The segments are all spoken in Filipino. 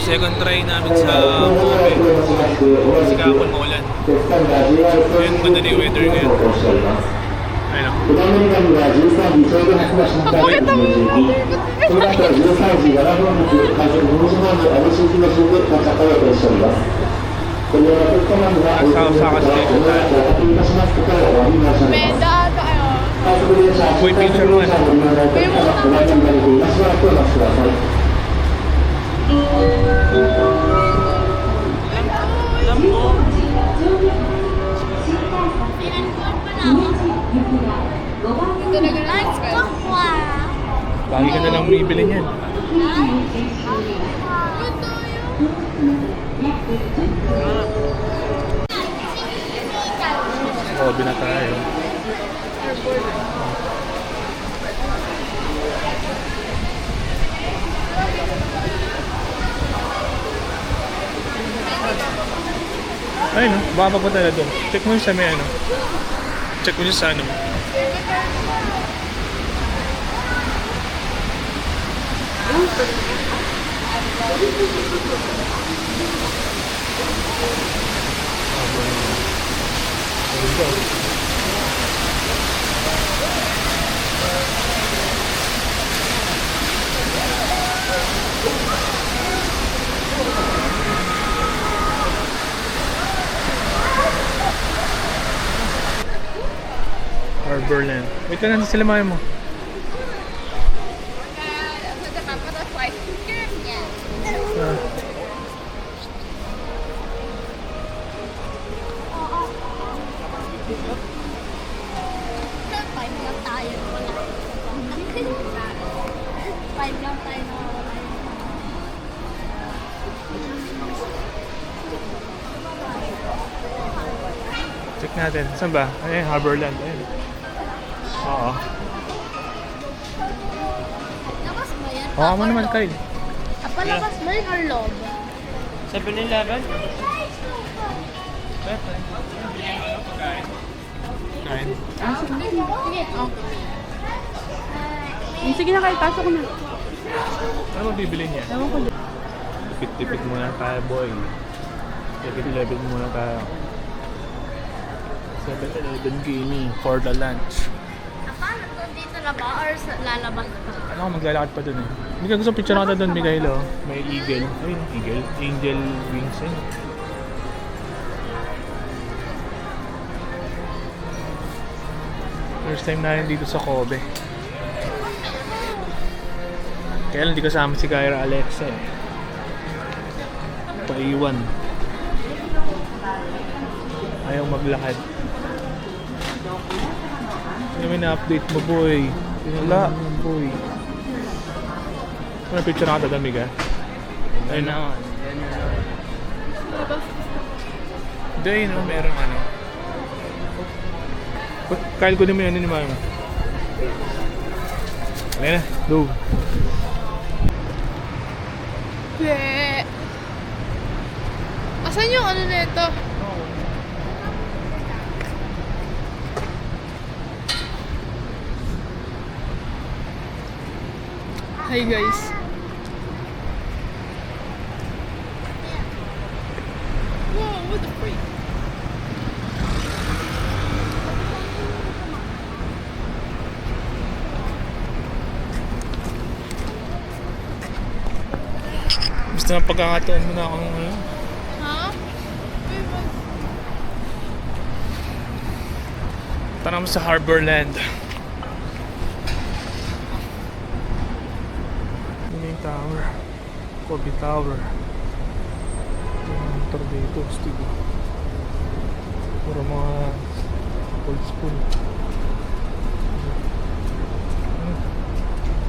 Second try namin sa Kobe. Kasi kahapon maulan. Yun, ganda na yung weather ngayon. Ayun o. Bakit ang... Nagsakas dito tayo. Beda ata kayo. Boy, picture mo ano. Kuya mo Alam mo. Ito na ganun. Lagi ka na lang bibili niyan. Kobe na tayo. Ayun, baka pa tayo doon. Check mo yung sa may ano. Check mo yung sa ano. Harborland. Wait ka na, sila maya mo. Five lang tayo. Five lang tayo na wala yun. Check natin. Saan ba? Ayun, Harborland. Ayun. Oo. Labas mo yan? Oo mo naman, Kyle. Palabas mo yun or loob? 7-Eleven? Kain. Sige, sige na kayo, pasok na. Ano ba bibili niya? Ewan ko din. Tipid-tipid muna tayo, boy. 7-Eleven muna tayo. 7-Eleven gaming for the lunch. Paano to? Dito na ba? Or lalabas pa? Ano ako maglalakad pa dun eh. Hindi ka gusto picture natin dun, Miguel, oh. May eagle. Ayun, eagle. Angel wings eh. First time natin dito sa Kobe. Kaya lang di kasama si Kyra Alexa eh. Paiwan. Ayaw maglakad. Ano may na-update mo, boy? Wala, boy. Ano picture na ka damig, ha? Ayun na. Hindi, yun, no? Merong ano. Kyle ko din mo yun, ni Mama. Ayun na, go. Asan yung ano na ito? Hi guys. Whoa, what the freak? Gusto na pagkakataon mo na akong ano. Ha? Tara mo sa Harborland. Tower, Kobe Tower. Yung motor dito, stigo. Puro mga old school.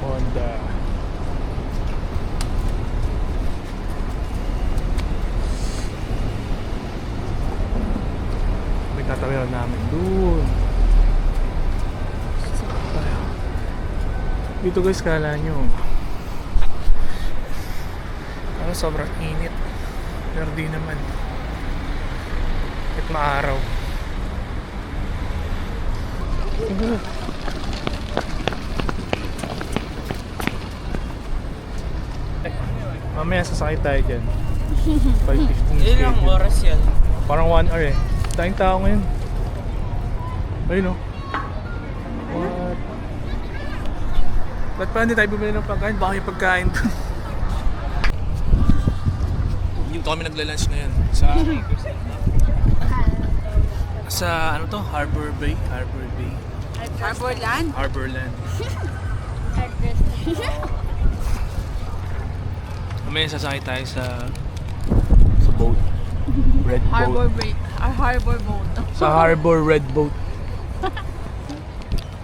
Honda. May tatawiran namin dun. Dito guys, kala nyo sobrang init, pero di naman kahit maaraw. Mamaya sasakay tayo dyan. 5:15 Ilang schedule. oras yan? Parang 1 hour eh. Tayong tao ngayon. Ayun o. What? Ba't pa hindi tayo bumili ng pagkain? Baka may pagkain doon. Dito kami nagla-lunch ngayon sa ano to? Harbor Bay? Harborland? Harborland. Mamaya sasakay tayo sa boat. Red boat. Harbor boat. Sa Harbor Red Boat.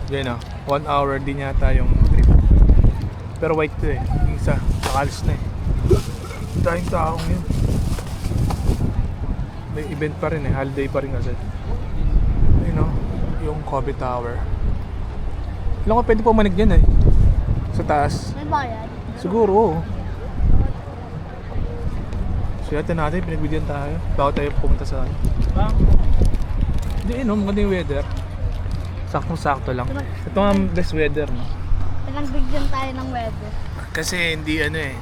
Yan o. 1 hour din yata yung trip. Pero white to eh. Yung isa, nakalis na eh. Dahing taong yun. May event pa rin eh. Holiday pa rin kasi. Ayun o. Yung Kobe Tower. Alam ko pwede pumanig dyan eh. Sa taas. May bayad? Siguro oo. So yata natin, pinagbigyan tayo. Bago tayo pumunta sa Hindi no, maganda yung weather. Saktong-sakto lang. Ito nga best weather, no? Pinagbigyan tayo ng weather. Kasi hindi ano eh.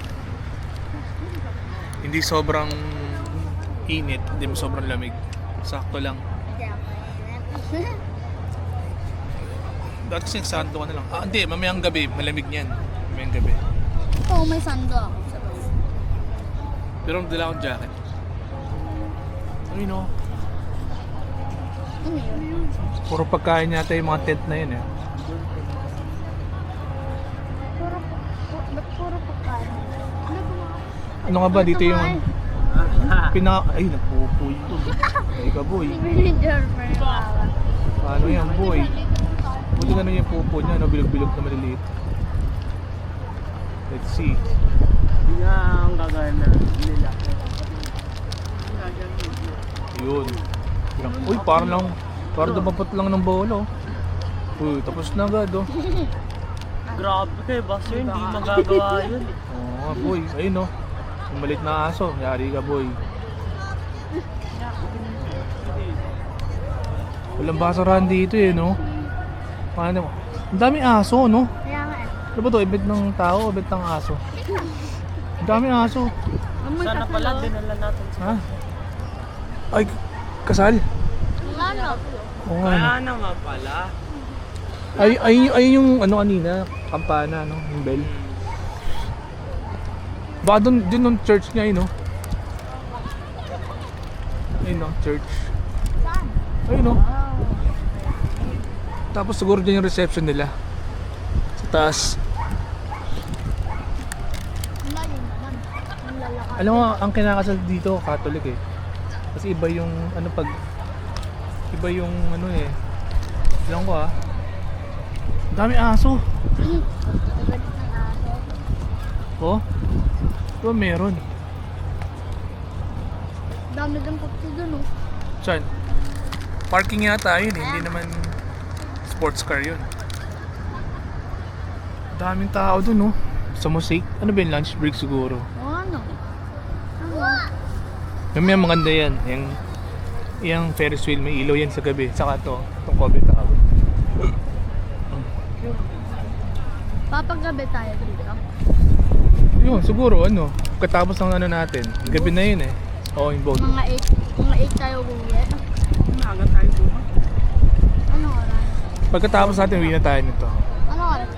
Hindi sobrang init, hindi mo sobrang lamig. Sakto lang. Dati kasi nagsanto ka na lang. Hindi, mamayang gabi, malamig niyan. Mamayang gabi. Oo, may sando ako. Pero dala akong jacket. Ayun no. Ano yun? Puro pagkain yata yung mga tent na yun eh. Ba't puro pagkain? Ano ba? Ano nga ba dito yung ay nagpupoy ito. Ay ka boy. Vinegar for Paano yan boy? Buti ganun yung pupo niya, no? Bilog-bilog na maliliit. Let's see. Hindi nga ang gagana nila. Ayun. Uy, parang dumapat lang ng bola. Uy, tapos na agad oh. Grabe kayo, basta hindi magagawa yun. Oo nga boy, ayun oh. Yung malit na aso, yari ka boy. Walang basurahan dito eh, no? Paano? Ang daming aso, no? Kaya nga eh. Ano ba to? Event ng tao o event ng aso? Ang daming aso. Sana pala dinala natin sa... Ha? Ay, kasal? Ano? Oo nga. Kaya naman pala. Ay yung ano kanina, kampana, no? Yung bell. Baka dun yung church niya, no? Ayun, no? Church. Saan? Ayun, no? Tapos siguro dyan yung reception nila. Sa taas. Layo naman. Ang lalakad. Alam mo, ang kinakasal dito, Catholic eh. Kasi iba yung ano pag... Iba yung ano eh. Alam ko ah. Ang dami aso. Galit ng aso. Oh? Ito meron. Dami din pagti dun oh. Saan? Parking yata yun eh. Hindi naman sports car yun. Daming tao dun oh. Sa mosaic. Ano ba yung lunch break siguro? O ano? Ano? May maganda yan. Yung Ferris wheel, may ilaw yan sa gabi. Saka to, itong Kobe Tower. Papagabi tayo dito. Yun, siguro ano. Katapos ng ano natin. Gabi na yun eh. Oo, yung boat. Mga 8 tayo uwi. Maaga tayo bukas. Ano oras? Pagkatapos natin, uwi na tayo nito. Ano oras?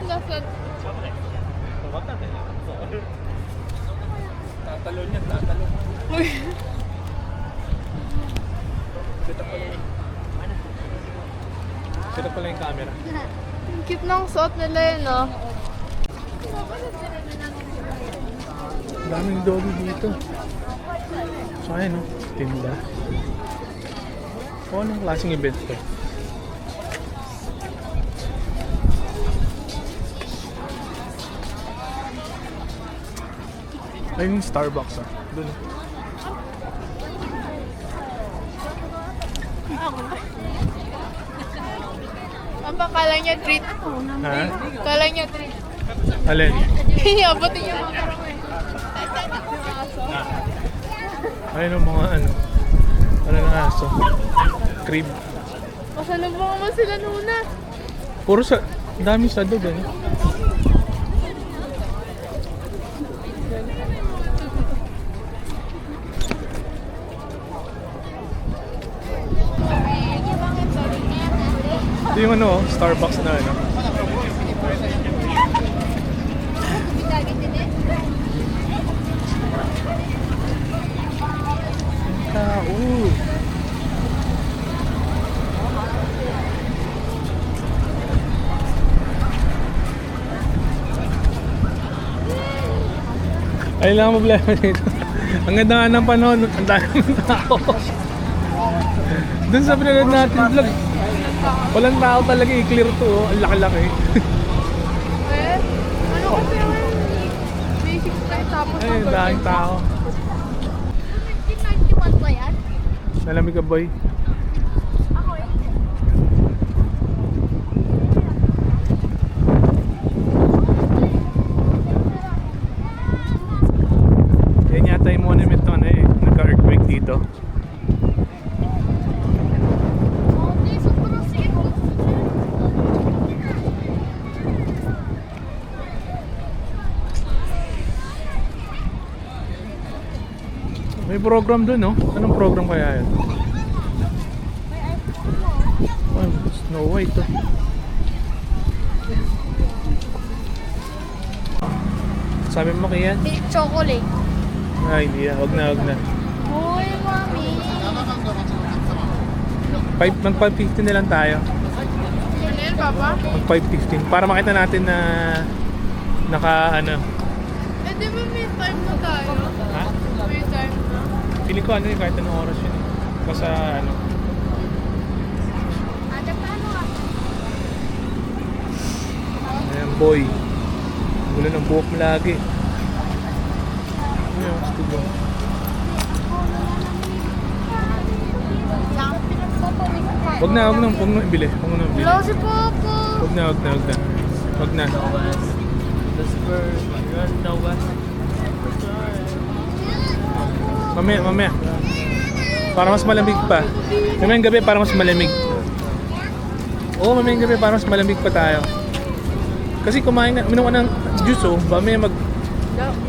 Bakit? Tatalon yan, tatalon. Uy! Sino pala yung camera? Cute ng suot nila yun oh. Daming doggy dito. So ayun no, tinda. O anong klaseng event to? Ayun yung Starbucks ah. Doon. Apa, kala niya treat. Ha? Kala niya treat. Alin? Abutin niya mga karong eh. Ayun ang mga ano. Ano ng aso? Crib. Pasalubong mo sila nuna. Puro sa... Dami sa dog eh. Ito yung ano, Starbucks na ano. Tao. Ay lang ang problema dito. Ang ganda nga ng panahon, ang dami ng tao. Doon sa pinanood natin vlog, walang tao talaga, i-clear to, oh. Ang laki-laki. Eh, ano kasi yung basic tayo tapos Ay, ang daming tao. 1991 ba yan? Nalamig ka, boy. Ako eh. Yan yata yung monument na ano eh, nagka-earthquake dito. Okay, sobrang sige ko. May program dun, no? Anong program kaya yun? Oh, Snow White to. Sabi mo kaya? Milk chocolate. Ay, hindi na. Wag na. Uy, mami. Mag-5.15 na lang tayo. Ano yan, Papa? Mag-5.15 para makita natin na naka ano. Eh, di ba may time na tayo? Ha? May time na. Pili ko ano yung kahit anong oras yun eh. Basta ano. Ada paano ah? Ayan boy. Gulo ng buhok mo lagi. Ano yung studio? Wag na ibili. Wag na ibili. Hello si Popo. Wag na. Wag na. The Spurs run the West. Mamaya. Para mas malamig pa. Mamayang gabi para mas malamig. Oo, mamayang gabi para mas malamig pa tayo. Kasi kumain ka, uminom ka ng juice oh. Mamaya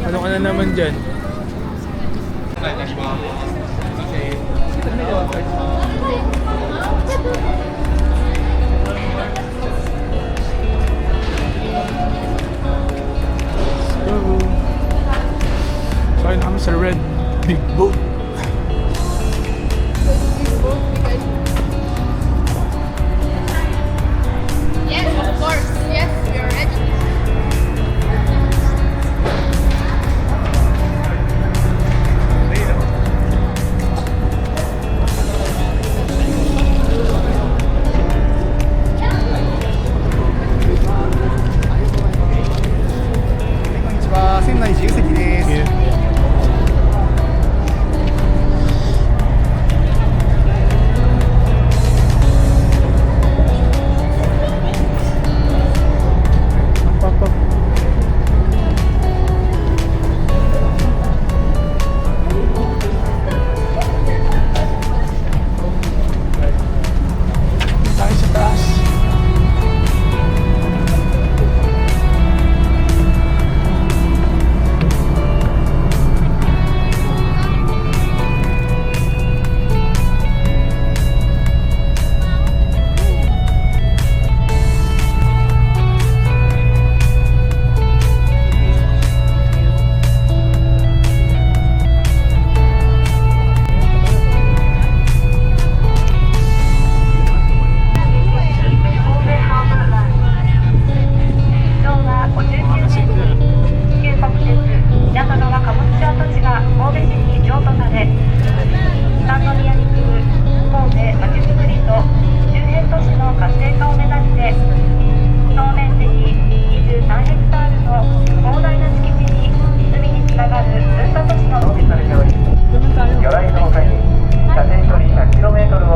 ano ka na naman dyan. So ayun kami sa Red Big Boat. Yes, of course. Yes, we are ready. Ayun oh. Yeah. Papa. Tayo sa taas.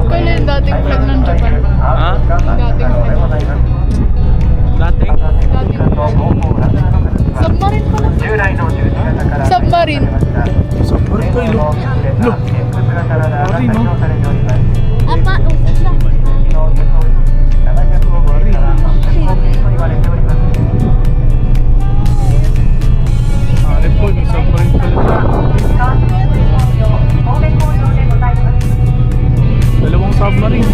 Kailan yung dating fan ng Japan? Ha? Dating fan. Dating? Submarine pala. Submarine. Submarine ko ilo. Lo. Mari no? Apa? Alip po, may submarine pala. Dalawang submarine.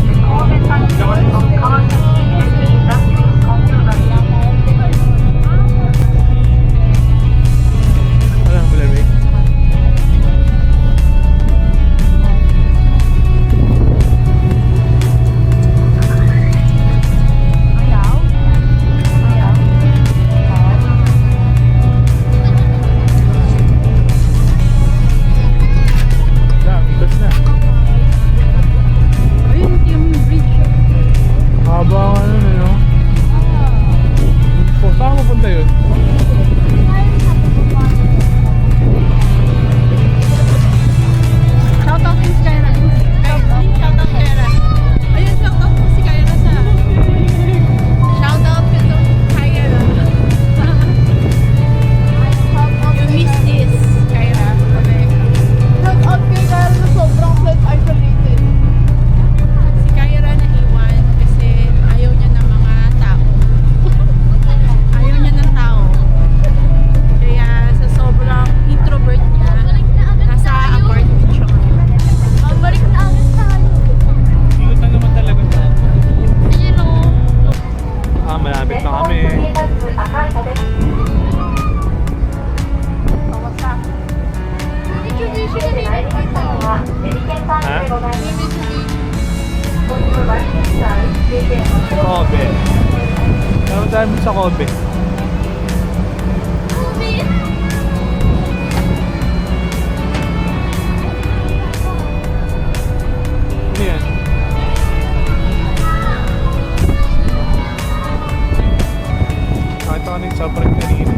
loob eh. Movie? Ano yan? Kahit ako nagsabrag kanina.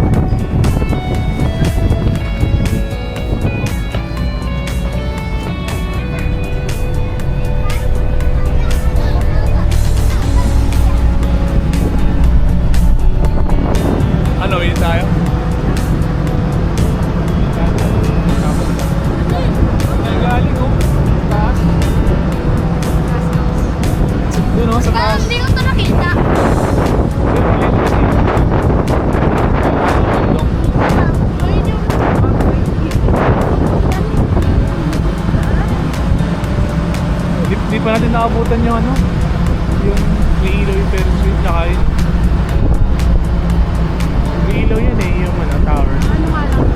Ano, yun tayo? Ay, galing oh. Taas. Doon oh, sa taas. Hindi ko ito nakita. Di pa natin nakabutan yung ano, yung may ilaw yung Ferris wheel, tsaka yun. May ilaw yan eh, yung ano, tower. Ano nga lang?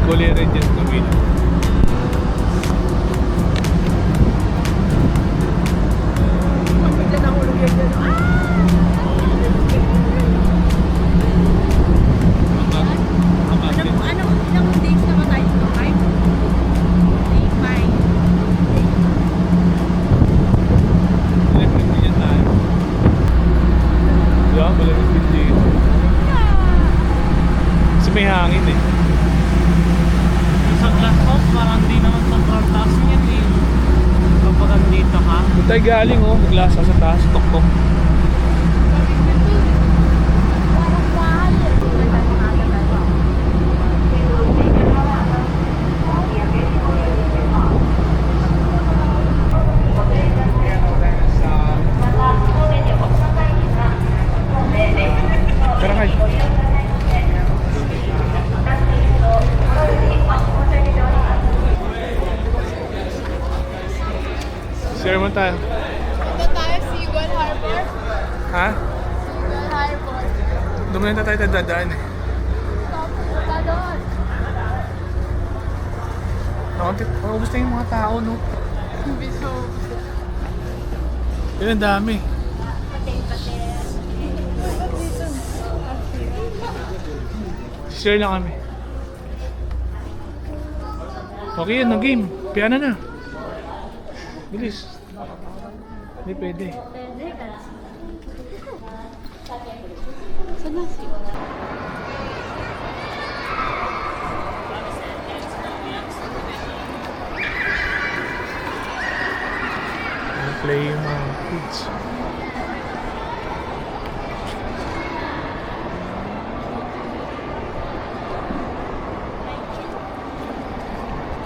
Kulay red yung kabila. Bigla nahulog yan dyan. Ilang days na ba tayo dito? 5? 5. Electric din yan tayo. Diba? Malamig din dito. Kasi may hangin eh. Sa glass house, parang di naman sobrang taas yan eh. Kapag andito ka. Doon tayo galing oh, naglas sa taas, tok-tok. Parang mahal eh. Tara kayo. Share mo tayo. Punta tayo Seagull Harbor. Ha? Seagull Harbor. Doon na tayo dadaan eh. Punta doon. Gusto yung mga tao no? So, Yun ang dami. Share lang kami. Okay yun, no game. Piano na. Bilis. Hindi pwede. Pwede ka. saan na si? Play yung mga kids.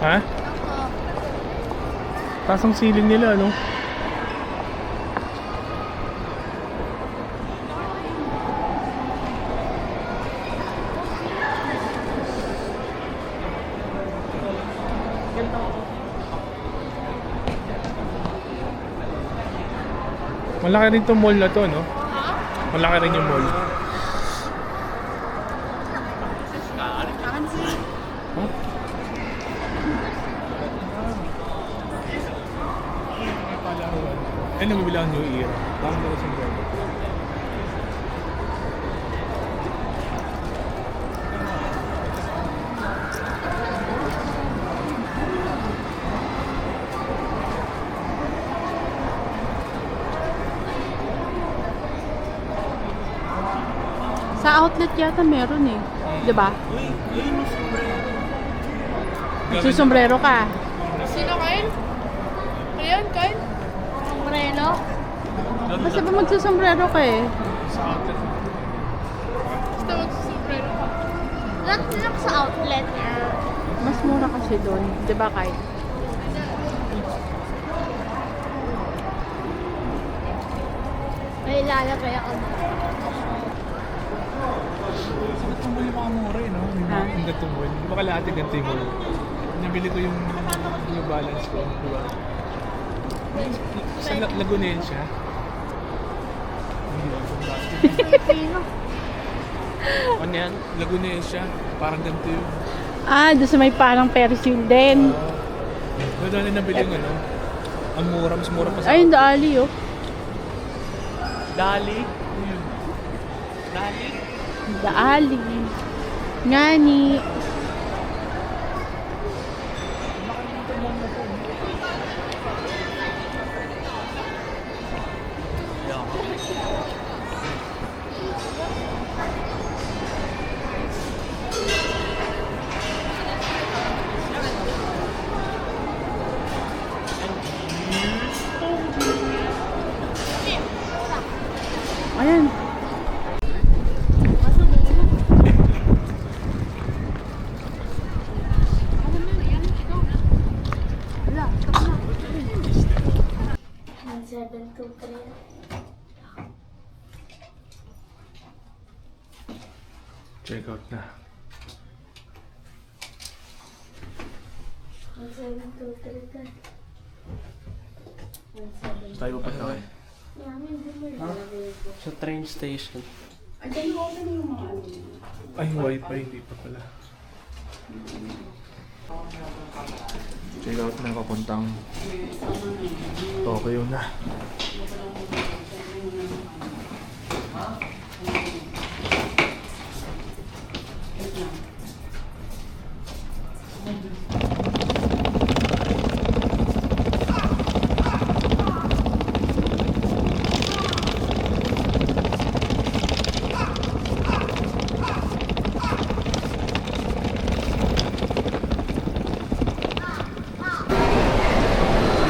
Ha? Taas ang ceiling nila, ano? Malaki rin itong mall na to, no? Malaki rin yung mall. Huh? Ay, namibili ang New Era. Bakit na rin siyang Sa outlet yata meron eh. 'Di ba? Susombrero ka. Sino kain? Ayan, kain. Sombrero. Basta ba magsusombrero ka eh? sa outlet. Basta magsusombrero ka. Lahat lang sa outlet. Mas mura kasi doon. 'Di ba, Kai? May lalagay ako. Bakit ang buli mga mura eh, no? Ha? Yung gatong mall. Di ba kalahati ganito yung mall? Nabili ko yung New Balance ko, di ba? Sa Lagunencia. Hindi ba? Filipino. Ano yan? Lagunencia. Parang ganito yun. Ah, doon sa may parang Ferris wheel din. Doon na nabili yung ano. Ang mura, mas mura pa sa Ay, yung Dali, oh. Dali. Dali. Dali. Ngani. Ayan. Check out na. Tayo pa tayo. Sa train station. Ay, wifi, hindi pa pala. Check out na, papuntang Tokyo na.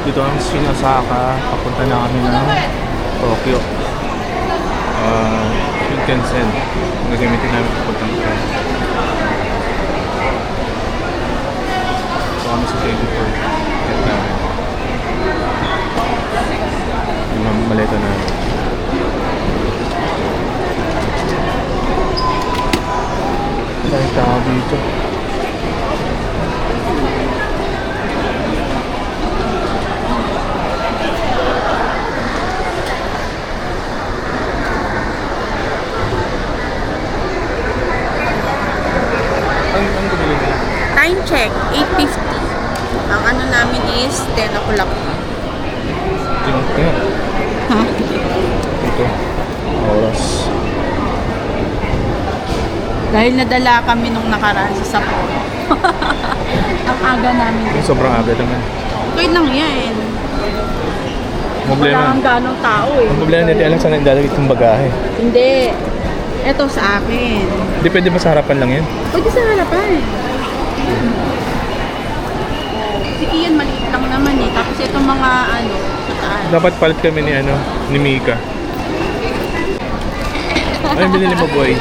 Dito ang Shinosaka, papunta na kami ng Tokyo. Shinkansen. Ang gagamitin namin papuntang train. So kami sa 24. Get namin. Yung mga maleta namin. Dahil tao dito. Ang gumili nila. Time check, 8:50. Ang ano namin is 10 o'clock. Tingnan. Huh? Ito. Oras. Dahil nadala kami nung nakaraan sa Sapporo. Ang aga namin. Sobrang aga naman. Okay lang yan. Wala Problema. kang ganong tao eh. Ang problema natin alam saan nagdalagit yung bagahe. Hindi. Ito sa akin. Hindi pwede ba sa harapan lang yan? Pwede sa harapan. Si Ian maliit lang naman eh. Tapos itong mga ano, sa taas. Dapat palit kami ni Mika. Ano yung binili mo, boy?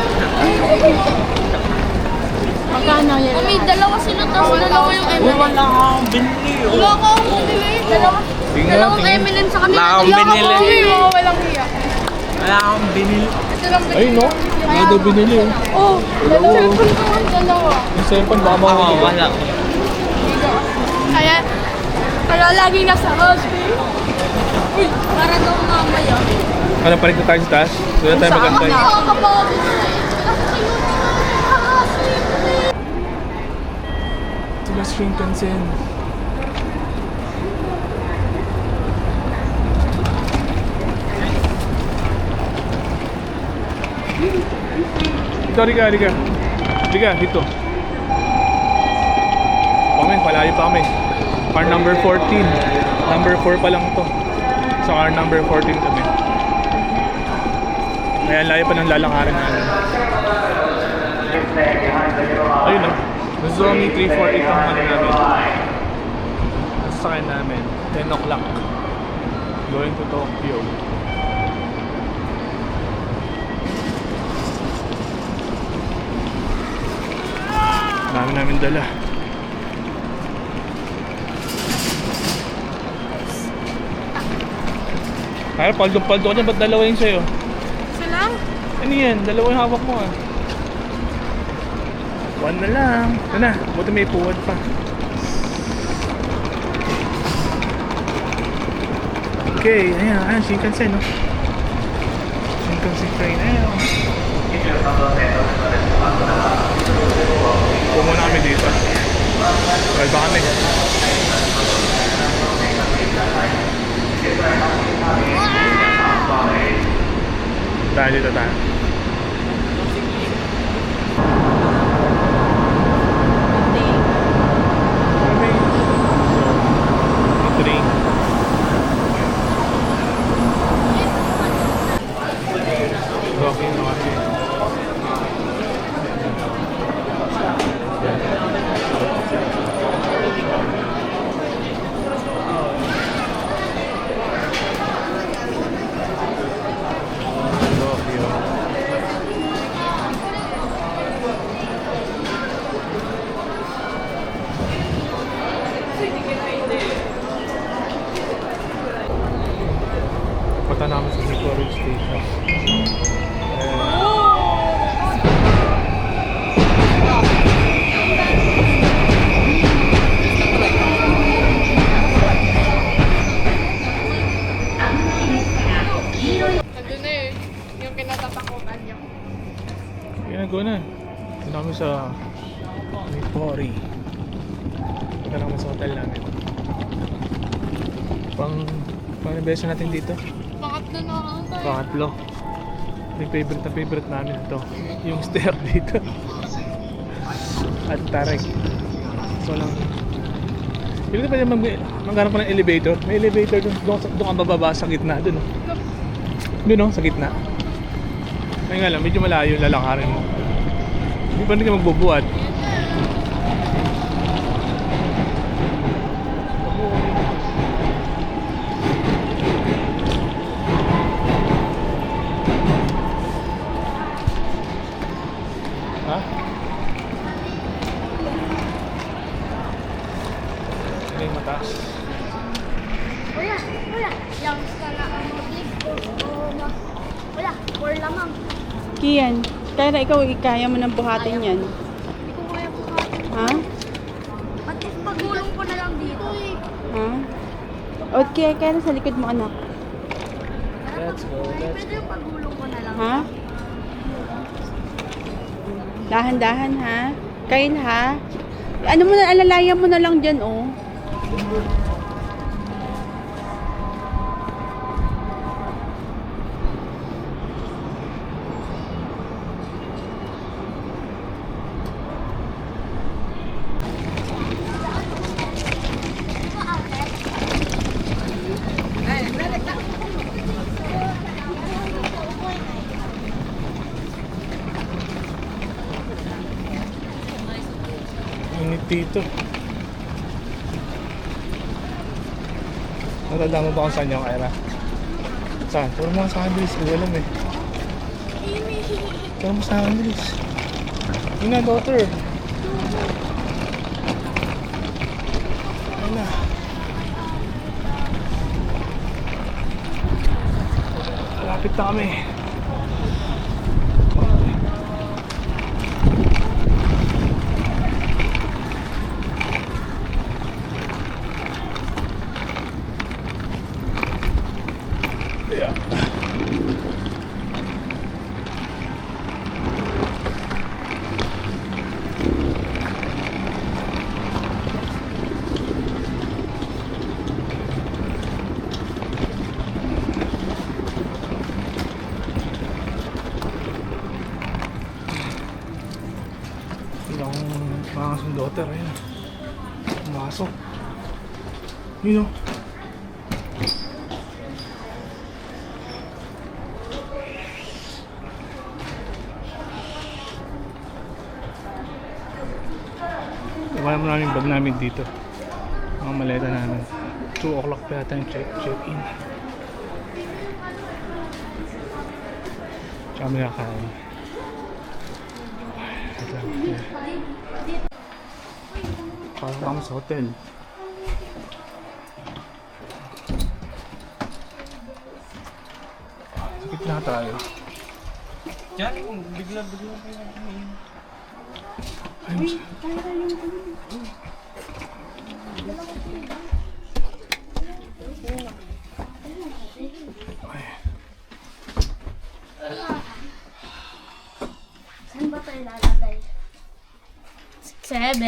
Magkano yan? Mami, dalawa sila, tapos dalawa yung M&M. Wala akong binili. Wala akong bumili. Dalawang Tingnan. M&M sa kanila. Wala akong binili. Walang hiya. Wala akong binili. Ito lang Ay, no? Ano daw binili, oh? Oh, dalawa. Cellphone ko ang dalawa. Yung cellphone, baka mawala. Wala. Kaya lagi nasa hospital. Uy, para daw mamaya. Ano, palit na tayo sa taas? Doon na tayo magantay. Nakakabawin. Sila Shinkansen. Ito, Riga. Riga, dito. Kami, palayo pa kami. Car number 14. Number 4 pa lang ito. Sa car number 14 kami. Kaya layo pa ng lalakarin namin. Ayun o. Nozomi 348 ang ano namin. Sasakyan namin. 10 o'clock. Going to Tokyo. Dami namin dala. Kaya paldo-paldo ka dyan, ba't dalawa yun sa'yo? Isa lang? Ano yan? Dalawa yung hawak mo ah. One na lang. Ito na, buti may puwad pa. Okay, ayan, Shinkansen, no? Shinkansen train, ayan. Pumunta kami dito. Well, ba kami? Tayo dito tayo. So, train. Okay, okay. Punta namin sa Victoria Station. Nandun na eh. Yung kinatatakutan niya. Ginagawa na. Punta kami sa Victoria. Punta namin sa hotel namin. Pang beso natin dito. Pangatlo na ako tayo. Pangatlo. Yung favorite namin ito. Yung stair dito. At Tarek. So lang. Hindi pa pwede magkaroon pa ng elevator. May elevator doon ang bababa sa gitna. Doon. Doon sa gitna. May nga lang, medyo malayo yung lalakarin mo. Hindi pa rin ka magbubuhat. Ha? Ano yung mataas? Kuya, yung sana ang motif ko. Wala, or lamang. Kian, kaya ikaw kaya mo nang buhatin yan. Hindi ko kaya buhatin. Ha? At if pagulong ko na lang dito. Ha? O kaya sa likod mo anak. Let's go, Pwede yung pagulong ko na lang. Ha? Dahan-dahan ha? Kain ha? Ano mo na, alalayan mo na lang dyan oh. Init dito. Natanda mo ba kung saan yung Kyra? Saan? Puro mo sa akin bilis. Hindi alam eh. Puro mo sa akin bilis. Yun na, daughter. Ayun na. Malapit na kami. Yeah. Ilang mga sundoter, ayun. Pumasok. Yun o. Iwala mo namin yung bag namin dito. Mga maleta namin. 2 o'clock pa yata yung check-in. Tsaka kami nakakain. Wait lang. Pasok kami sa hotel. Sakit na tayo. Diyan, bigla-bigla kayo kumain. Ayun. Saan ba tayo lalagay? 7.